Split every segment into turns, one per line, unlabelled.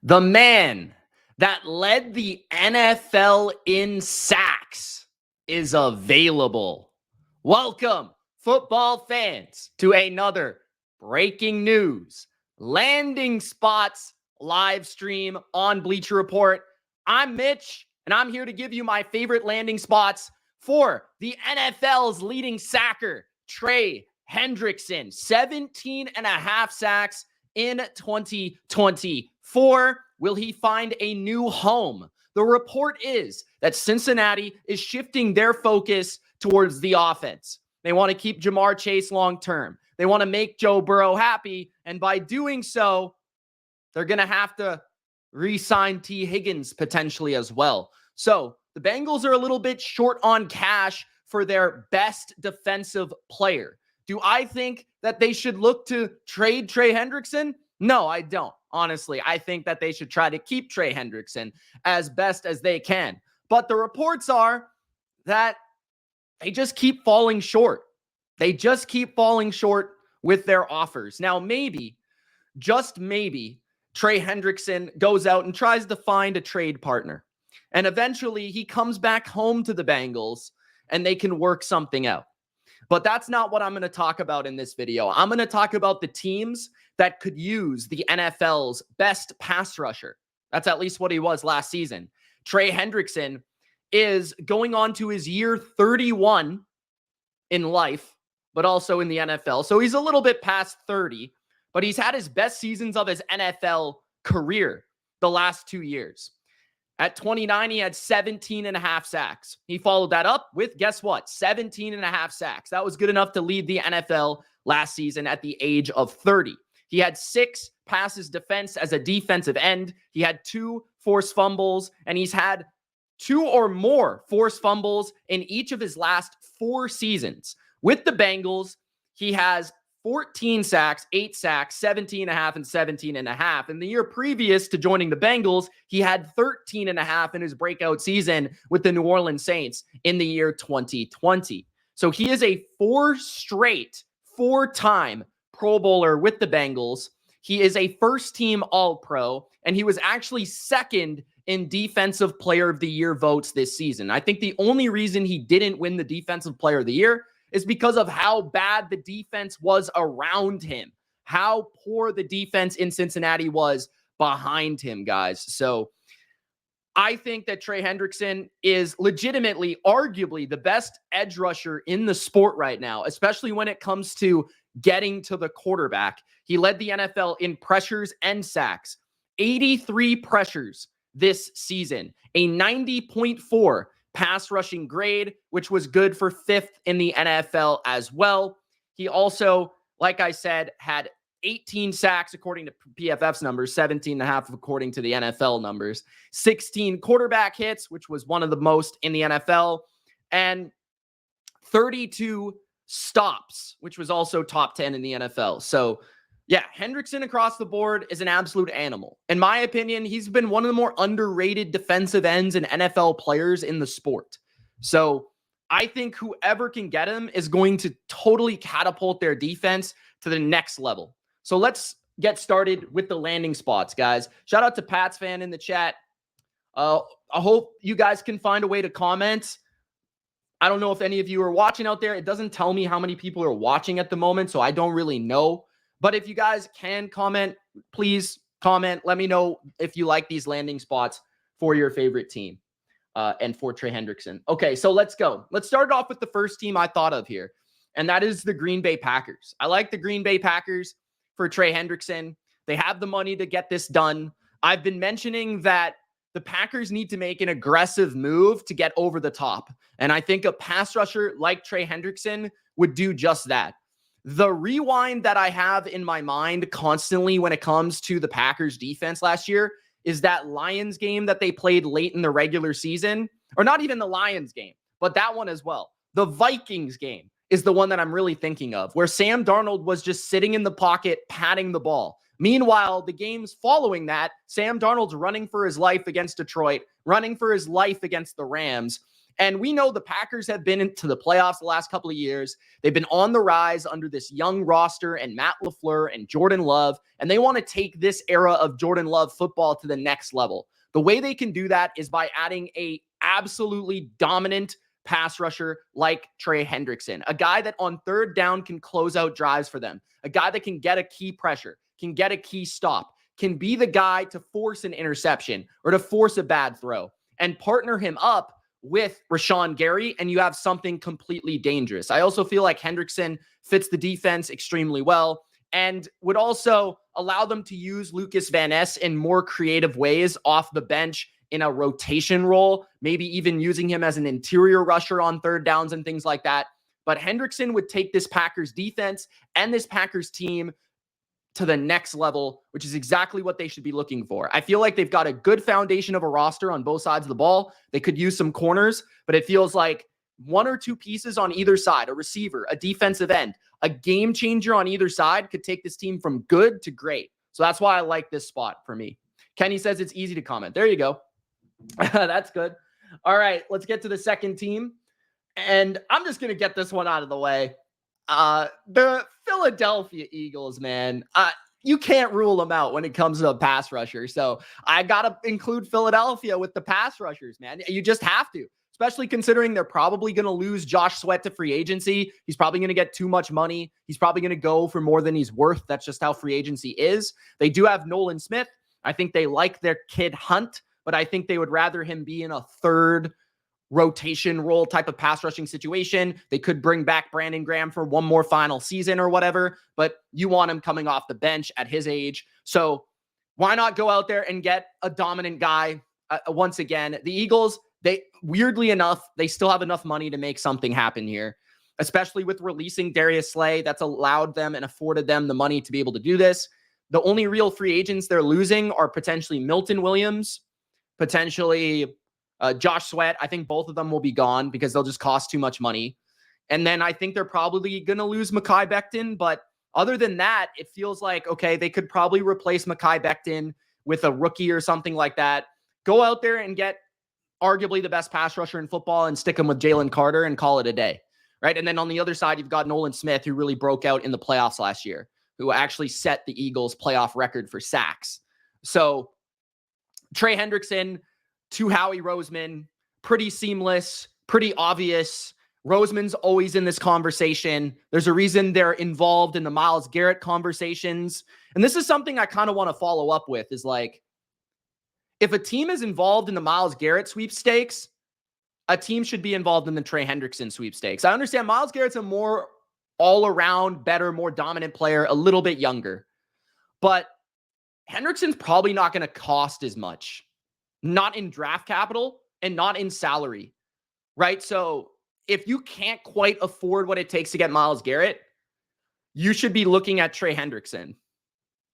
The man that led the NFL in sacks is available. Welcome, football fans, to another breaking news landing spots live stream on Bleacher Report. I'm Mitch, and I'm here to give you my favorite landing spots for the NFL's leading sacker, Trey Hendrickson. 17 and a half sacks in 2024. Will he find a new home? The report is that Cincinnati is shifting their focus towards the offense. They want to keep Jamar Chase long term. They want to make Joe Burrow happy. And by doing so, they're going to have to re-sign T. Higgins potentially as well. So the Bengals are a little bit short on cash for their best defensive player. Do I think that they should look to trade Trey Hendrickson? No, I don't. Honestly, I think that they should try to keep Trey Hendrickson as best as they can. But the reports are that they just keep falling short. They just keep falling short with their offers. Now, maybe, just maybe, Trey Hendrickson goes out and tries to find a trade partner. And eventually he comes back home to the Bengals and they can work something out. But that's not what I'm going to talk about in this video. I'm going to talk about the teams that could use the NFL's best pass rusher. That's at least what he was last season. Trey Hendrickson is going on to his year 31 in life, but also in the NFL. So he's a little bit past 30, but he's had his best seasons of his NFL career the last 2 years. At 29, he had 17 and a half sacks. He followed that up with, guess what? 17 and a half sacks. That was good enough to lead the NFL last season at the age of 30. He had 6 passes defense as a defensive end. He had 2 forced fumbles, and he's had 2 or more forced fumbles in each of his last 4 seasons. With the Bengals, he has 14 sacks, 8 sacks, 17 and a half, and 17 and a half. In the year previous to joining the Bengals, he had 13 and a half in his breakout season with the New Orleans Saints in the year 2020. So he is a 4-time Pro Bowler with the Bengals. He is a first-team All-Pro, and he was actually second in Defensive Player of the Year votes this season. I think the only reason he didn't win the Defensive Player of the Year is because of how bad the defense was around him, how poor the defense in Cincinnati was behind him, guys. So I think that Trey Hendrickson is legitimately, arguably, the best edge rusher in the sport right now, especially when it comes to getting to the quarterback. He led the NFL in pressures and sacks, 83 pressures this season, a 90.4 pass rushing grade, which was good for 5th in the NFL as well. He also, like I said, had 18 sacks according to PFF's numbers, 17 and a half according to the NFL numbers, 16 quarterback hits, which was one of the most in the NFL, and 32 stops, which was also top 10 in the NFL. So yeah, Hendrickson across the board is an absolute animal. In my opinion, he's been one of the more underrated defensive ends and NFL players in the sport. So I think whoever can get him is going to totally catapult their defense to the next level. So let's get started with the landing spots, guys. Shout out to Pats fan in the chat. I hope you guys can find a way to comment. I don't know if any of you are watching out there. It doesn't tell me how many people are watching at the moment, so I don't really know. But if you guys can comment, please comment. Let me know if you like these landing spots for your favorite team and for Trey Hendrickson. Okay, so let's go. Let's start off with the first team I thought of here, and that is the Green Bay Packers. I like the Green Bay Packers for Trey Hendrickson. They have the money to get this done. I've been mentioning that the Packers need to make an aggressive move to get over the top, and I think a pass rusher like Trey Hendrickson would do just that. The rewind that I have in my mind constantly when it comes to the Packers defense last year is that Lions game that they played late in the regular season, or not even the Lions game, but that one as well. The Vikings game is the one that I'm really thinking of, where Sam Darnold was just sitting in the pocket, patting the ball. Meanwhile, the games following that, Sam Darnold's running for his life against Detroit, running for his life against the Rams. And we know the Packers have been into the playoffs the last couple of years. They've been on the rise under this young roster and Matt LaFleur and Jordan Love, and they want to take this era of Jordan Love football to the next level. The way they can do that is by adding a absolutely dominant pass rusher like Trey Hendrickson, a guy that on third down can close out drives for them, a guy that can get a key pressure, can get a key stop, can be the guy to force an interception or to force a bad throw, and partner him up with Rashawn Gary, and you have something completely dangerous. I also feel like Hendrickson fits the defense extremely well and would also allow them to use Lucas Van Ness in more creative ways off the bench in a rotation role, maybe even using him as an interior rusher on third downs and things like that. But Hendrickson would take this Packers defense and this Packers team to the next level, which is exactly what they should be looking for. I feel like they've got a good foundation of a roster on both sides of the ball. They could use some corners, but it feels like one or two pieces on either side, a receiver, a defensive end, a game changer on either side could take this team from good to great. So that's why I like this spot for me. Kenny says it's easy to comment. There you go. That's good. All right, let's get to the second team. And I'm just going to get this one out of the way. The Philadelphia Eagles, man, you can't rule them out when it comes to a pass rusher. So I got to include Philadelphia with the pass rushers, man. You just have to, especially considering they're probably going to lose Josh Sweat to free agency. He's probably going to get too much money. He's probably going to go for more than he's worth. That's just how free agency is. They do have Nolan Smith. I think they like their kid Hunt, but I think they would rather him be in a third rotation role type of pass rushing situation. They could bring back Brandon Graham for one more final season or whatever, but you want him coming off the bench at his age. So why not go out there and get a dominant guy? Once again, the Eagles, they weirdly enough, they still have enough money to make something happen here, especially with releasing Darius Slay. That's allowed them and afforded them the money to be able to do this. The only real free agents they're losing are potentially Milton Williams, potentially Josh Sweat. I think both of them will be gone because they'll just cost too much money. And then I think they're probably going to lose Mekhi Becton. But other than that, it feels like, okay, they could probably replace Mekhi Becton with a rookie or something like that. Go out there and get arguably the best pass rusher in football and stick him with Jalen Carter and call it a day, right? And then on the other side, you've got Nolan Smith, who really broke out in the playoffs last year, who actually set the Eagles' playoff record for sacks. So Trey Hendrickson to Howie Roseman, pretty seamless, pretty obvious. Roseman's always in this conversation. There's a reason they're involved in the Myles Garrett conversations. And this is something I kind of want to follow up with is like, if a team is involved in the Myles Garrett sweepstakes, a team should be involved in the Trey Hendrickson sweepstakes. I understand Myles Garrett's a more all-around, better, more dominant player, a little bit younger. But Hendrickson's probably not going to cost as much. Not in draft capital and not in salary, right? So if you can't quite afford what it takes to get Myles Garrett, you should be looking at Trey Hendrickson,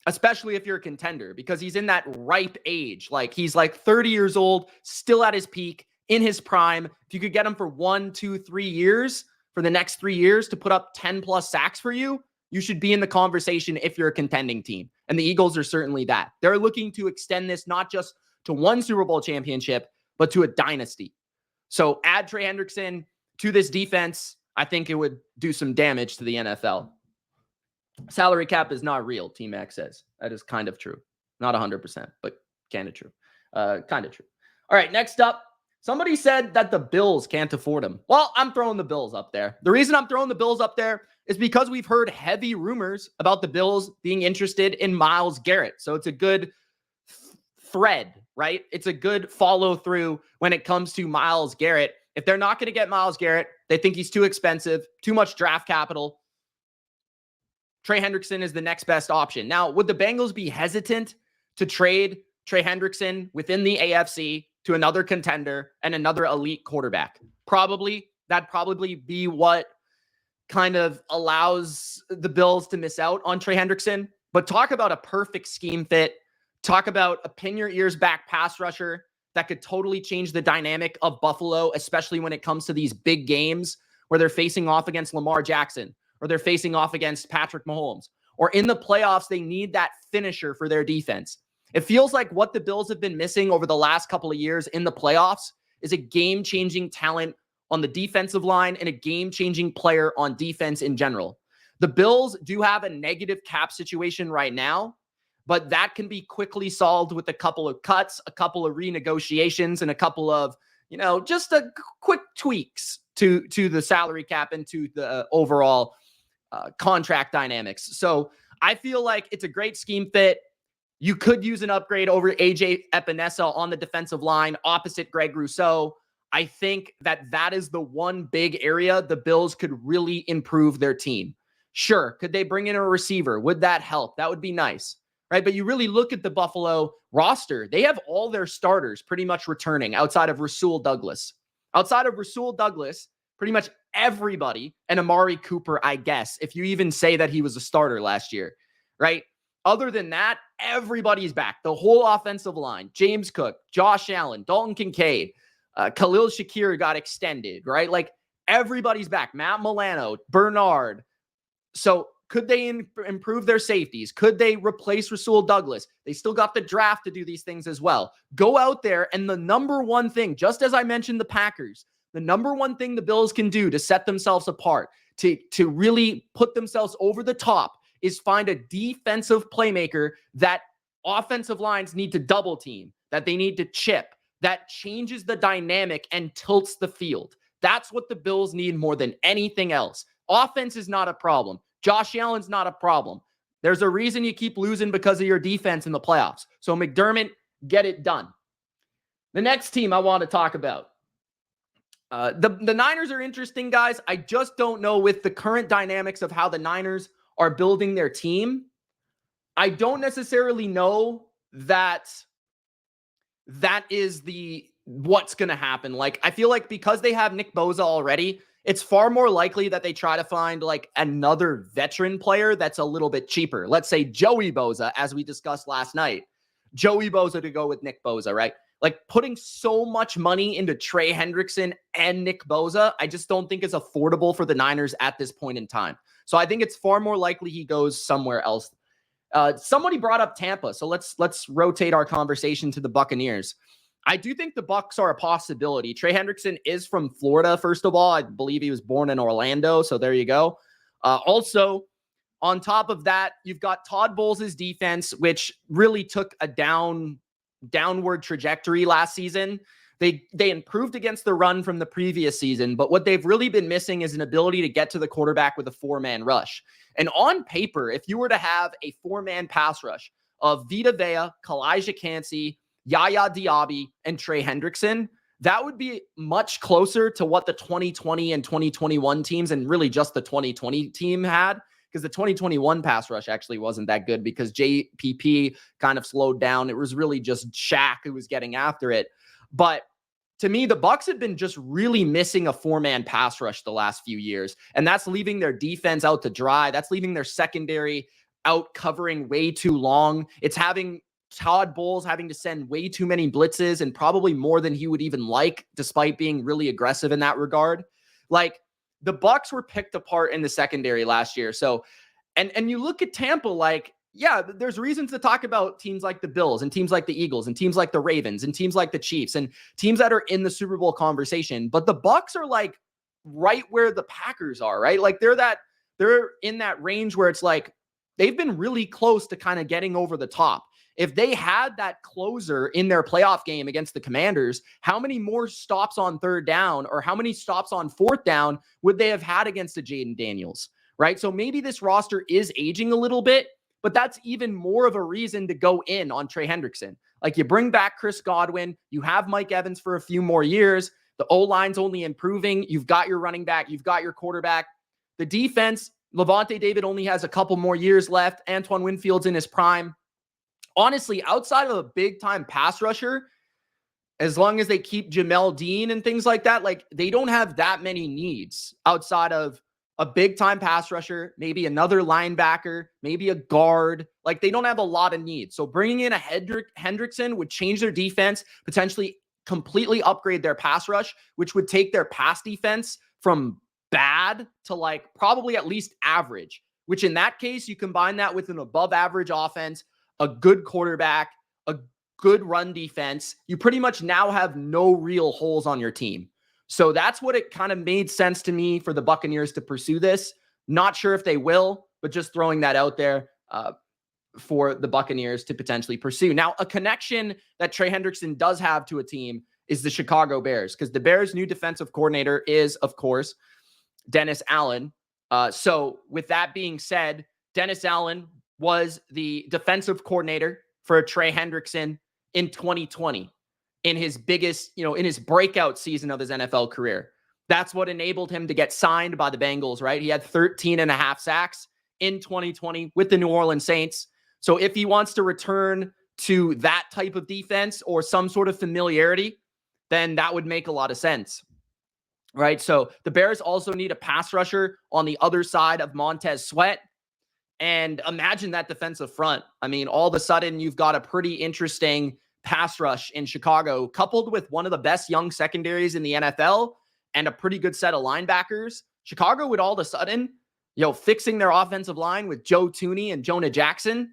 especially if you're a contender, because he's in that ripe age. Like he's like 30 years old, still at his peak, in his prime. If you could get him for 1, 2, 3 years, for the next 3 years to put up 10 plus sacks for you, you should be in the conversation if you're a contending team. And the Eagles are certainly that. They're looking to extend this not just to one Super Bowl championship, but to a dynasty. So add Trey Hendrickson to this defense. I think it would do some damage to the NFL. Salary cap is not real, Team X says. That is kind of true. Not 100%, but kind of true. Kind of true. All right, next up. Somebody said that the Bills can't afford him. Well, I'm throwing the Bills up there. The reason I'm throwing the Bills up there is because we've heard heavy rumors about the Bills being interested in Myles Garrett. So it's a good thread, right? It's a good follow through when it comes to Myles Garrett. If they're not going to get Myles Garrett, they think he's too expensive, too much draft capital. Trey Hendrickson is the next best option. Now, would the Bengals be hesitant to trade Trey Hendrickson within the AFC to another contender and another elite quarterback? Probably. That'd probably be what kind of allows the Bills to miss out on Trey Hendrickson. But talk about a perfect scheme fit. Talk about a pin your ears back pass rusher that could totally change the dynamic of Buffalo, especially when it comes to these big games where they're facing off against Lamar Jackson or they're facing off against Patrick Mahomes. Or in the playoffs, they need that finisher for their defense. It feels like what the Bills have been missing over the last couple of years in the playoffs is a game-changing talent on the defensive line and a game-changing player on defense in general. The Bills do have a negative cap situation right now, but that can be quickly solved with a couple of cuts, a couple of renegotiations, and a couple of, just a quick tweaks to the salary cap and to the overall contract dynamics. So I feel like it's a great scheme fit. You could use an upgrade over AJ Epinesa on the defensive line opposite Greg Rousseau. I think that is the one big area the Bills could really improve their team. Sure, could they bring in a receiver? Would that help? That would be nice, right? But you really look at the Buffalo roster. They have all their starters pretty much returning outside of Rasul Douglas. Outside of Rasul Douglas, pretty much everybody, and Amari Cooper, I guess, if you even say that he was a starter last year, right? Other than that, everybody's back. The whole offensive line, James Cook, Josh Allen, Dalton Kincaid, Khalil Shakir got extended, right? Like everybody's back. Matt Milano, Bernard. So could they improve their safeties? Could they replace Rasul Douglas? They still got the draft to do these things as well. Go out there, and the number one thing, just as I mentioned the Packers, the number one thing the Bills can do to set themselves apart, to really put themselves over the top, is find a defensive playmaker that offensive lines need to double team, that they need to chip, that changes the dynamic and tilts the field. That's what the Bills need more than anything else. Offense is not a problem. Josh Allen's not a problem. There's a reason you keep losing because of your defense in the playoffs. So McDermott, get it done. The next team I want to talk about. The Niners are interesting, guys. I just don't know with the current dynamics of how the Niners are building their team. I don't necessarily know that is what's going to happen. Like, I feel like because they have Nick Bosa already, it's far more likely that they try to find like another veteran player that's a little bit cheaper. Let's say Joey Bosa, as we discussed last night. Joey Bosa to go with Nick Bosa, right? Like putting so much money into Trey Hendrickson and Nick Bosa, I just don't think is affordable for the Niners at this point in time. So I think it's far more likely he goes somewhere else. Somebody brought up Tampa, so let's rotate our conversation to the Buccaneers. I do think the Bucs are a possibility. Trey Hendrickson is from Florida, first of all. I believe he was born in Orlando, so there you go. Also, on top of that, you've got Todd Bowles' defense, which really took a downward trajectory last season. They improved against the run from the previous season, but what they've really been missing is an ability to get to the quarterback with a four-man rush. And on paper, if you were to have a four-man pass rush of Vita Vea, Kalijah Kancey, Yaya Diaby, and Trey Hendrickson, that would be much closer to what the 2020 and 2021 teams, and really just the 2020 team had, because the 2021 pass rush actually wasn't that good because JPP kind of slowed down. It was really just Shaq who was getting after it. But to me, the Bucs have been just really missing a four-man pass rush the last few years, and that's leaving their defense out to dry. That's leaving their secondary out covering way too long. It's having Todd Bowles having to send way too many blitzes and probably more than he would even like, despite being really aggressive in that regard. Like, the Bucs were picked apart in the secondary last year. So, and you look at Tampa, like, yeah, there's reasons to talk about teams like the Bills and teams like the Eagles and teams like the Ravens and teams like the Chiefs and teams that are in the Super Bowl conversation. But the Bucs are like right where the Packers are, right? Like they're in that range where it's like they've been really close to kind of getting over the top. If they had that closer in their playoff game against the Commanders, how many more stops on third down or how many stops on fourth down would they have had against a Jaden Daniels, right? So maybe this roster is aging a little bit, but that's even more of a reason to go in on Trey Hendrickson. Like, you bring back Chris Godwin, you have Mike Evans for a few more years, the O-line's only improving, you've got your running back, you've got your quarterback. The defense, Levante David only has a couple more years left, Antoine Winfield's in his prime. Honestly, outside of a big-time pass rusher, as long as they keep Jamel Dean and things like that, like, they don't have that many needs outside of a big-time pass rusher, maybe another linebacker, maybe a guard. Like, they don't have a lot of needs. So bringing in a Hendrickson would change their defense, potentially completely upgrade their pass rush, which would take their pass defense from bad to like probably at least average, which in that case, you combine that with an above-average offense, a good quarterback, a good run defense, you pretty much now have no real holes on your team. So that's what it kind of made sense to me for the Buccaneers to pursue this. Not sure if they will, but just throwing that out there for the Buccaneers to potentially pursue. Now, a connection that Trey Hendrickson does have to a team is the Chicago Bears, because the Bears' new defensive coordinator is, of course, Dennis Allen. So with that being said, Dennis Allen was the defensive coordinator for Trey Hendrickson in 2020 in his biggest, in his breakout season of his NFL career. That's what enabled him to get signed by the Bengals, right? He had 13 and a half sacks in 2020 with the New Orleans Saints. So if he wants to return to that type of defense or some sort of familiarity, then that would make a lot of sense, right? So the Bears also need a pass rusher on the other side of Montez Sweat. And imagine that defensive front. I mean, all of a sudden, you've got a pretty interesting pass rush in Chicago, coupled with one of the best young secondaries in the NFL and a pretty good set of linebackers. Chicago would all of a sudden, fixing their offensive line with Joe Thuney and Jonah Jackson,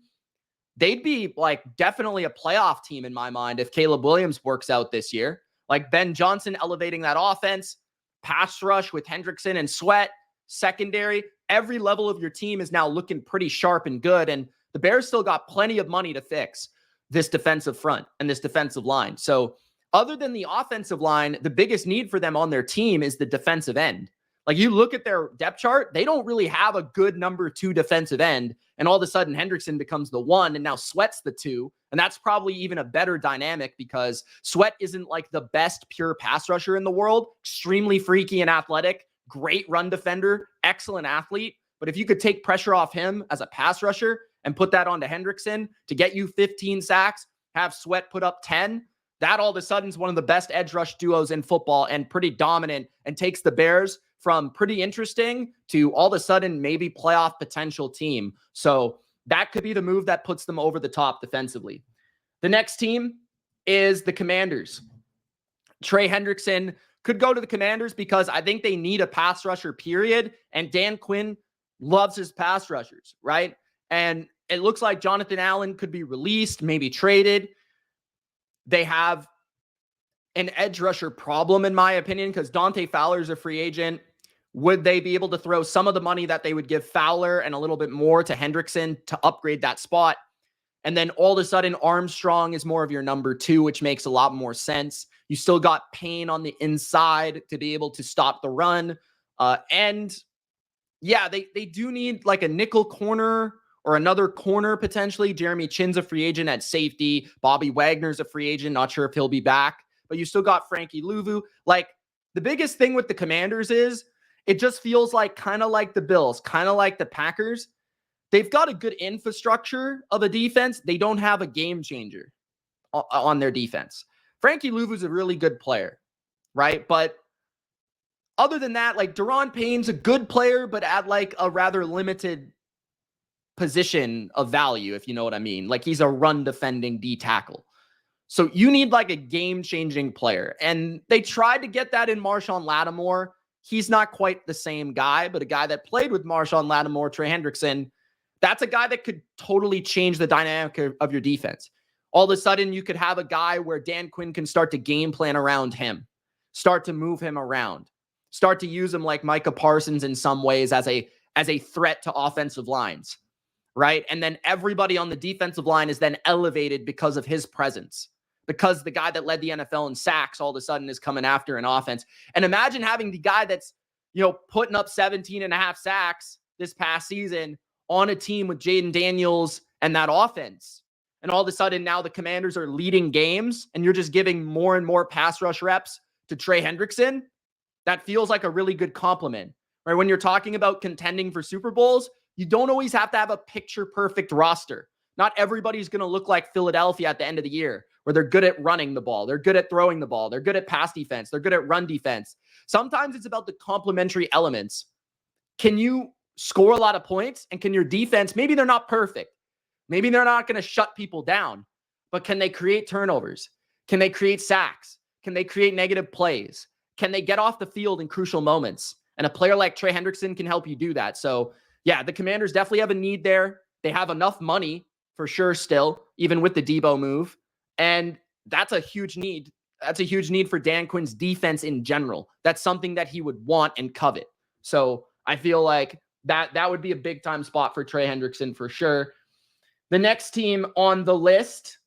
they'd be like definitely a playoff team in my mind if Caleb Williams works out this year. Like Ben Johnson elevating that offense, pass rush with Hendrickson and Sweat, secondary, every level of your team is now looking pretty sharp and good. And the Bears still got plenty of money to fix this defensive front and this defensive line. So other than the offensive line, the biggest need for them on their team is the defensive end. Like you look at their depth chart, they don't really have a good number 2 defensive end. And all of a sudden Hendrickson becomes the 1 and now Sweat's the 2. And that's probably even a better dynamic because Sweat isn't like the best pure pass rusher in the world, extremely freaky and athletic, great run defender, excellent athlete. But if you could take pressure off him as a pass rusher and put that onto Hendrickson to get you 15 sacks, have Sweat put up 10, that all of a sudden is one of the best edge rush duos in football and pretty dominant and takes the Bears from pretty interesting to all of a sudden maybe playoff potential team. So that could be the move that puts them over the top defensively. The next team is the Commanders. Trey Hendrickson could go to the Commanders because I think they need a pass rusher, period. And Dan Quinn loves his pass rushers, right? And it looks like Jonathan Allen could be released, maybe traded. They have an edge rusher problem, in my opinion, because Dante Fowler is a free agent. Would they be able to throw some of the money that they would give Fowler and a little bit more to Hendrickson to upgrade that spot? And then all of a sudden, Armstrong is more of your number 2, which makes a lot more sense. You still got Payne on the inside to be able to stop the run. And yeah, they do need like a nickel corner or another corner potentially. Jeremy Chin's a free agent at safety. Bobby Wagner's a free agent. Not sure if he'll be back. But you still got Frankie Louvu. Like the biggest thing with the Commanders is it just feels like kind of like the Bills, kind of like the Packers. They've got a good infrastructure of a defense. They don't have a game changer on their defense. Frankie Louvu's a really good player, right? But other than that, like Daron Payne's a good player, but at like a rather limited position of value, if you know what I mean. Like he's a run defending D tackle. So you need like a game-changing player. And they tried to get that in Marshawn Lattimore. He's not quite the same guy, but a guy that played with Marshawn Lattimore, Trey Hendrickson, that's a guy that could totally change the dynamic of your defense. All of a sudden, you could have a guy where Dan Quinn can start to game plan around him, start to move him around, start to use him like Micah Parsons in some ways as a threat to offensive lines, right? And then everybody on the defensive line is then elevated because of his presence, because the guy that led the NFL in sacks all of a sudden is coming after an offense. And imagine having the guy that's, putting up 17 and a half sacks this past season on a team with Jaden Daniels and that offense. And all of a sudden now the Commanders are leading games and you're just giving more and more pass rush reps to Trey Hendrickson. That feels like a really good compliment, right? When you're talking about contending for Super Bowls, you don't always have to have a picture perfect roster. Not everybody's going to look like Philadelphia at the end of the year, where they're good at running the ball. They're good at throwing the ball. They're good at pass defense. They're good at run defense. Sometimes it's about the complementary elements. Can you score a lot of points? And can your defense, maybe they're not perfect. Maybe they're not going to shut people down, but can they create turnovers? Can they create sacks? Can they create negative plays? Can they get off the field in crucial moments? And a player like Trey Hendrickson can help you do that. So yeah, the Commanders definitely have a need there. They have enough money for sure still, even with the Debo move. And that's a huge need. That's a huge need for Dan Quinn's defense in general. That's something that he would want and covet. So I feel like that would be a big time spot for Trey Hendrickson for sure. The next team on the list,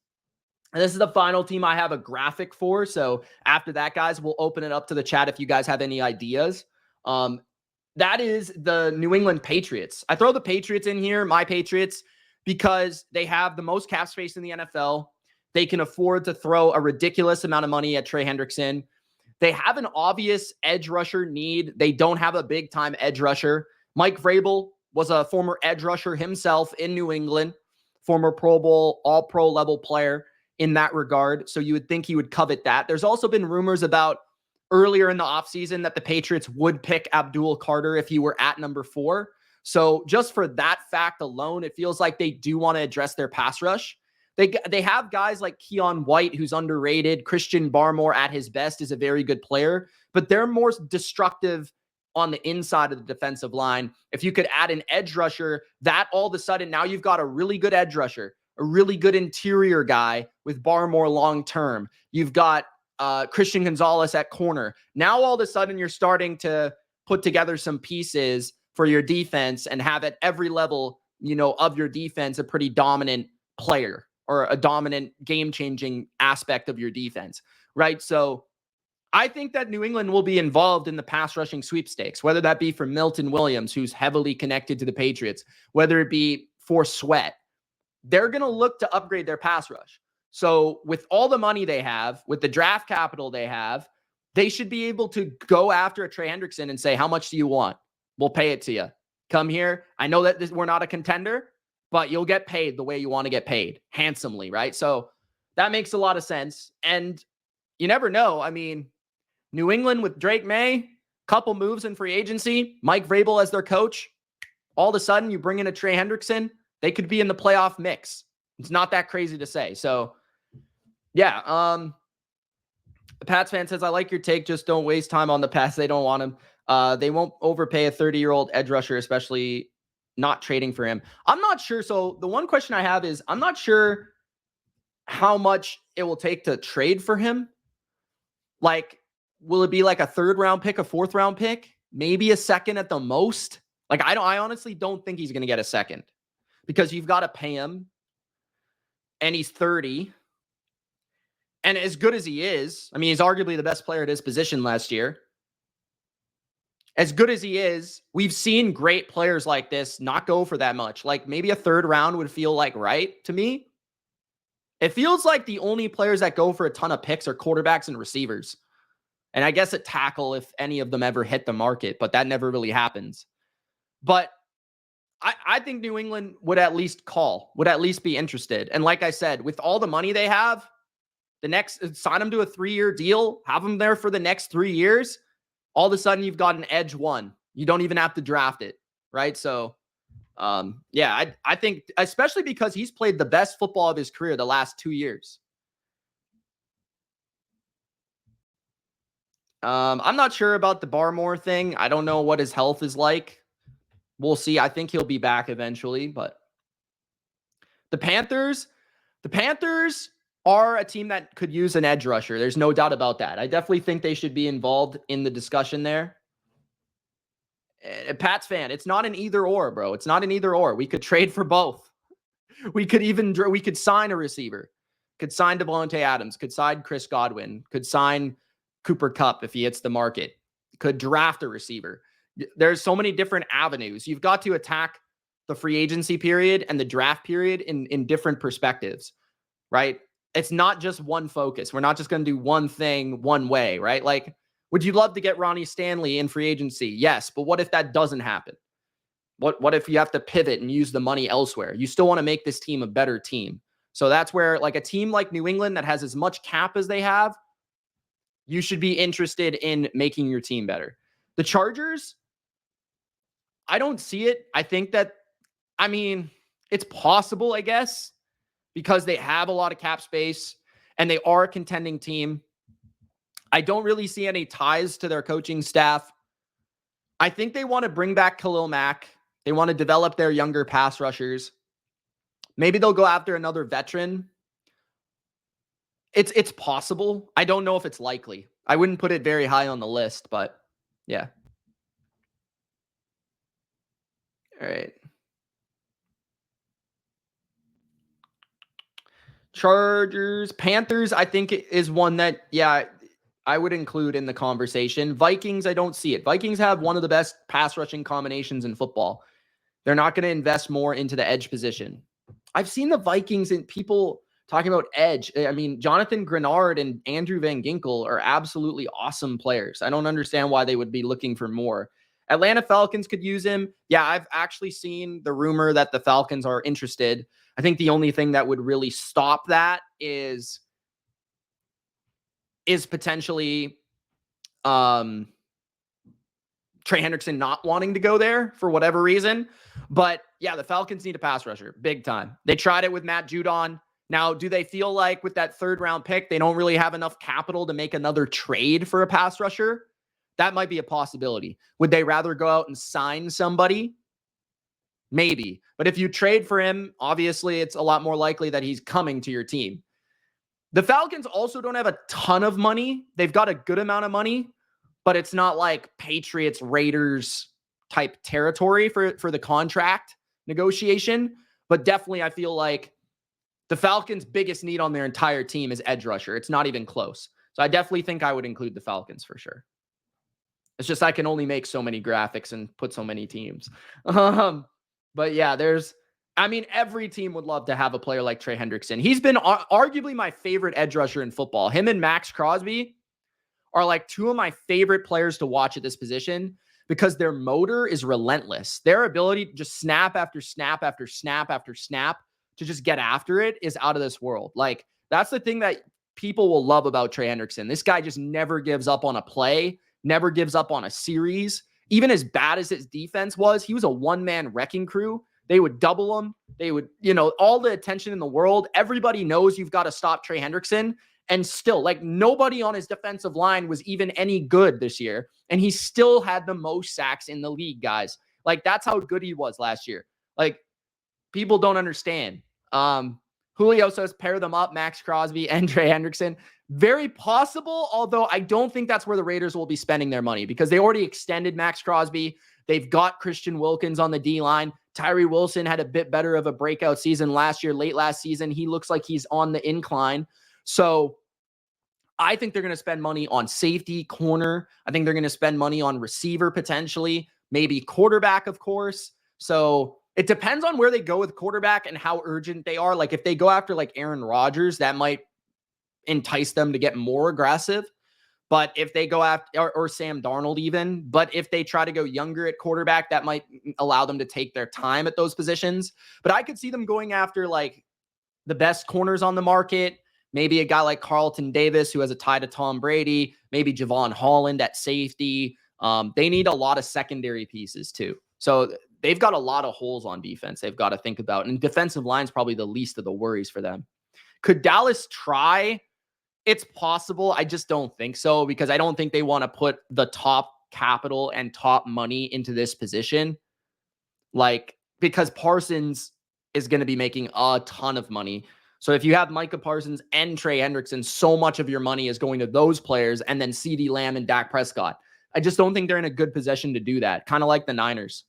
and this is the final team I have a graphic for. So after that, guys, we'll open it up to the chat if you guys have any ideas. That is the New England Patriots. I throw the Patriots in here, my Patriots, because they have the most cap space in the NFL. They can afford to throw a ridiculous amount of money at Trey Hendrickson. They have an obvious edge rusher need. They don't have a big-time edge rusher. Mike Vrabel was a former edge rusher himself in New England, former Pro Bowl, all-pro level player in that regard. So you would think he would covet that. There's also been rumors about earlier in the offseason that the Patriots would pick Abdul Carter if he were at number 4. So just for that fact alone, it feels like they do want to address their pass rush. They have guys like Keon White, who's underrated. Christian Barmore at his best is a very good player, but they're more destructive on the inside of the defensive line. If you could add an edge rusher, that all of a sudden now you've got a really good edge rusher, a really good interior guy with Barmore long-term. You've got Christian Gonzalez at corner. Now all of a sudden you're starting to put together some pieces for your defense and have at every level, of your defense, a pretty dominant player or a dominant game-changing aspect of your defense, right? So I think that New England will be involved in the pass rushing sweepstakes, whether that be for Milton Williams, who's heavily connected to the Patriots, whether it be for Sweat. They're going to look to upgrade their pass rush. So with all the money they have, with the draft capital they have, they should be able to go after a Trey Hendrickson and say, how much do you want? We'll pay it to you. Come here. I know that we're not a contender, but you'll get paid the way you want to get paid, handsomely, right? So that makes a lot of sense. And you never know. I mean, New England with Drake May, couple moves in free agency, Mike Vrabel as their coach. All of a sudden, you bring in a Trey Hendrickson, they could be in the playoff mix. It's not that crazy to say. So, yeah. The Pats fan says, I like your take. Just don't waste time on the pass. They don't want him. They won't overpay a 30-year-old edge rusher, especially not trading for him. I'm not sure. So the one question I have is I'm not sure how much it will take to trade for him. Like, will it be like a 3rd round pick, a 4th round pick, maybe a 2nd at the most? Like, I honestly don't think he's going to get a 2nd because you've got to pay him and he's 30. And as good as he is, I mean, he's arguably the best player at his position last year. As good as he is, we've seen great players like this not go for that much. Like maybe a 3rd round would feel like right to me. It feels like the only players that go for a ton of picks are quarterbacks and receivers. And I guess at tackle if any of them ever hit the market, but that never really happens. But I think New England would at least be interested. And like I said, with all the money they have, sign them to a 3-year deal, have them there for the next 3 years. All of a sudden you've got an edge one. You don't even have to draft it, right? So, yeah, I think, especially because he's played the best football of his career the last 2 years. I'm not sure about the Barmore thing. I don't know what his health is like. We'll see. I think he'll be back eventually, but the Panthers are a team that could use an edge rusher. There's no doubt about that. I definitely think they should be involved in the discussion there. Pats fan, it's not an either or, bro. It's not an either or. We could trade for both. We could sign a receiver. Could sign Devontae Adams. Could sign Chris Godwin. Could sign Cooper Kupp if he hits the market. Could draft a receiver. There's so many different avenues. You've got to attack the free agency period and the draft period in different perspectives, right? It's not just one focus. We're not just going to do one thing one way, right? Like, would you love to get Ronnie Stanley in free agency? Yes, but what if that doesn't happen? What if you have to pivot and use the money elsewhere? You still want to make this team a better team. So that's where, like, a team like New England that has as much cap as they have, you should be interested in making your team better. The Chargers, I don't see it. I think that, I mean, it's possible, I guess, because they have a lot of cap space and they are a contending team. I don't really see any ties to their coaching staff. I think they want to bring back Khalil Mack. They want to develop their younger pass rushers. Maybe they'll go after another veteran. It's possible. I don't know if it's likely. I wouldn't put it very high on the list, but yeah. All right. Chargers, Panthers, I think is one that, yeah, I would include in the conversation. Vikings, I don't see it. Vikings have one of the best pass rushing combinations in football. They're not going to invest more into the edge position. I've seen the Vikings and people talking about edge. I mean, Jonathan Grenard and Andrew Van Ginkel are absolutely awesome players. I don't understand why they would be looking for more. Atlanta Falcons could use him. Yeah, I've actually seen the rumor that the Falcons are interested. I think the only thing that would really stop that is potentially Trey Hendrickson not wanting to go there for whatever reason. But yeah, the Falcons need a pass rusher big time. They tried it with Matt Judon. Now, do they feel like with that 3rd round pick, they don't really have enough capital to make another trade for a pass rusher? That might be a possibility. Would they rather go out and sign somebody? Maybe. But if you trade for him, obviously it's a lot more likely that he's coming to your team. The Falcons also don't have a ton of money. They've got a good amount of money, but it's not like Patriots, Raiders type territory for the contract negotiation. But definitely, I feel like the Falcons' biggest need on their entire team is edge rusher. It's not even close. So I definitely think I would include the Falcons for sure. It's just I can only make so many graphics and put so many teams. But yeah, every team would love to have a player like Trey Hendrickson. He's been arguably my favorite edge rusher in football. Him and Max Crosby are like 2 of my favorite players to watch at this position because their motor is relentless. Their ability to just snap after snap after snap after snap to just get after it is out of this world. Like, that's the thing that people will love about Trey Hendrickson. This guy just never gives up on a play, never gives up on a series. Even as bad as his defense was, he was a one-man wrecking crew. They would double him. They would, all the attention in the world. Everybody knows you've got to stop Trey Hendrickson. And still, like, nobody on his defensive line was even any good this year. And he still had the most sacks in the league, guys. Like, that's how good he was last year. Like, people don't understand. Julio says pair them up, Max Crosby and Trey Hendrickson. Very possible, although I don't think that's where the Raiders will be spending their money because they already extended Max Crosby. They've got Christian Wilkins on the D-line. Tyree Wilson had a bit better of a breakout season last year, late last season. He looks like he's on the incline. So I think they're going to spend money on safety, corner. I think they're going to spend money on receiver potentially, maybe quarterback, of course. So it depends on where they go with quarterback and how urgent they are. Like if they go after like Aaron Rodgers, that might entice them to get more aggressive. But if they go after, or Sam Darnold even, but if they try to go younger at quarterback, that might allow them to take their time at those positions. But I could see them going after like the best corners on the market. Maybe a guy like Carlton Davis, who has a tie to Tom Brady, maybe Javon Holland at safety. They need a lot of secondary pieces too. So they've got a lot of holes on defense they've got to think about. And defensive line is probably the least of the worries for them. Could Dallas try? It's possible. I just don't think so because I don't think they want to put the top capital and top money into this position. Like, because Parsons is going to be making a ton of money. So if you have Micah Parsons and Trey Hendrickson, so much of your money is going to those players and then CeeDee Lamb and Dak Prescott. I just don't think they're in a good position to do that. Kind of like the Niners.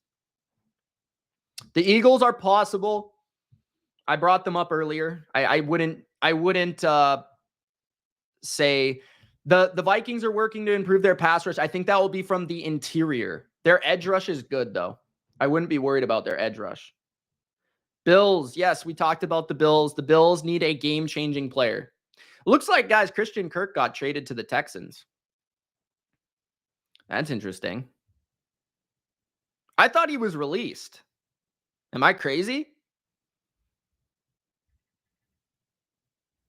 The Eagles are possible. I brought them up earlier. I wouldn't say the Vikings are working to improve their pass rush. I think that will be from the interior. Their edge rush is good though. I wouldn't be worried about their edge rush. Bills. Yes, we talked about the Bills. The Bills need a game-changing player. Looks like, guys, Christian Kirk got traded to the Texans. That's interesting. I thought he was released. Am I crazy?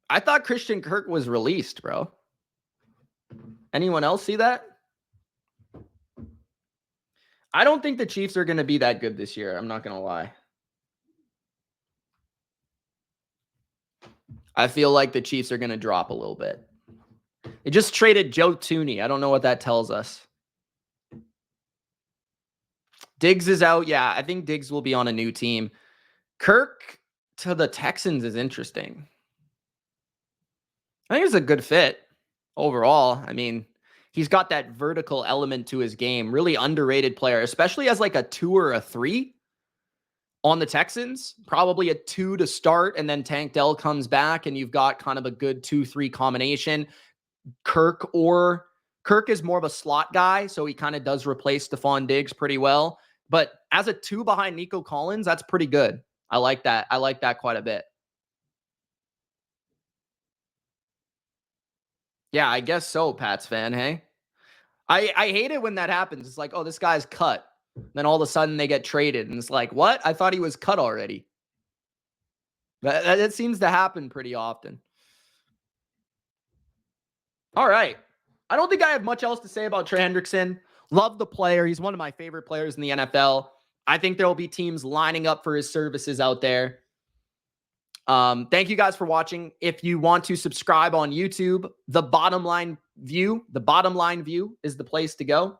I thought Christian Kirk was released, bro. Anyone else see that? I don't think the Chiefs are going to be that good this year. I'm not going to lie. I feel like the Chiefs are going to drop a little bit. They just traded Joe Thuney. I don't know what that tells us. Diggs is out. Yeah, I think Diggs will be on a new team. Kirk to the Texans is interesting. I think it's a good fit overall. I mean, he's got that vertical element to his game. Really underrated player, especially as like a 2 or a 3 on the Texans. Probably a 2 to start, and then Tank Dell comes back, and you've got kind of a good 2-3 combination. Kirk is more of a slot guy, so he kind of does replace Stephon Diggs pretty well. But as a 2 behind Nico Collins, that's pretty good. I like that. I like that quite a bit. Yeah, I guess so, Pats fan, hey? I hate it when that happens. It's like, oh, this guy's cut. Then all of a sudden they get traded. And it's like, what? I thought he was cut already. That seems to happen pretty often. All right. I don't think I have much else to say about Trey Hendrickson. Love the player. He's one of my favorite players in the NFL. I think there will be teams lining up for his services out there. Thank you guys for watching. If you want to subscribe on YouTube, the bottom line view, the bottom line view is the place to go.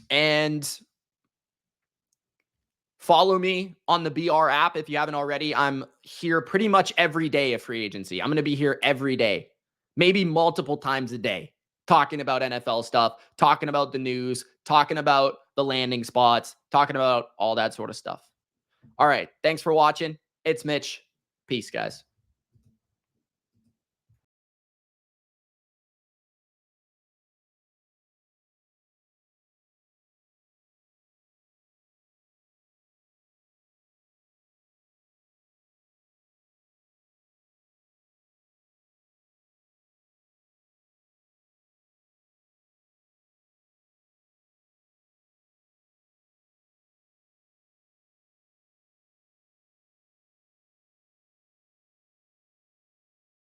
And follow me on the BR app if you haven't already. I'm here pretty much every day of free agency. I'm going to be here every day, maybe multiple times a day, talking about NFL stuff, talking about the news, talking about the landing spots, talking about all that sort of stuff. All right. Thanks for watching. It's Mitch. Peace, guys.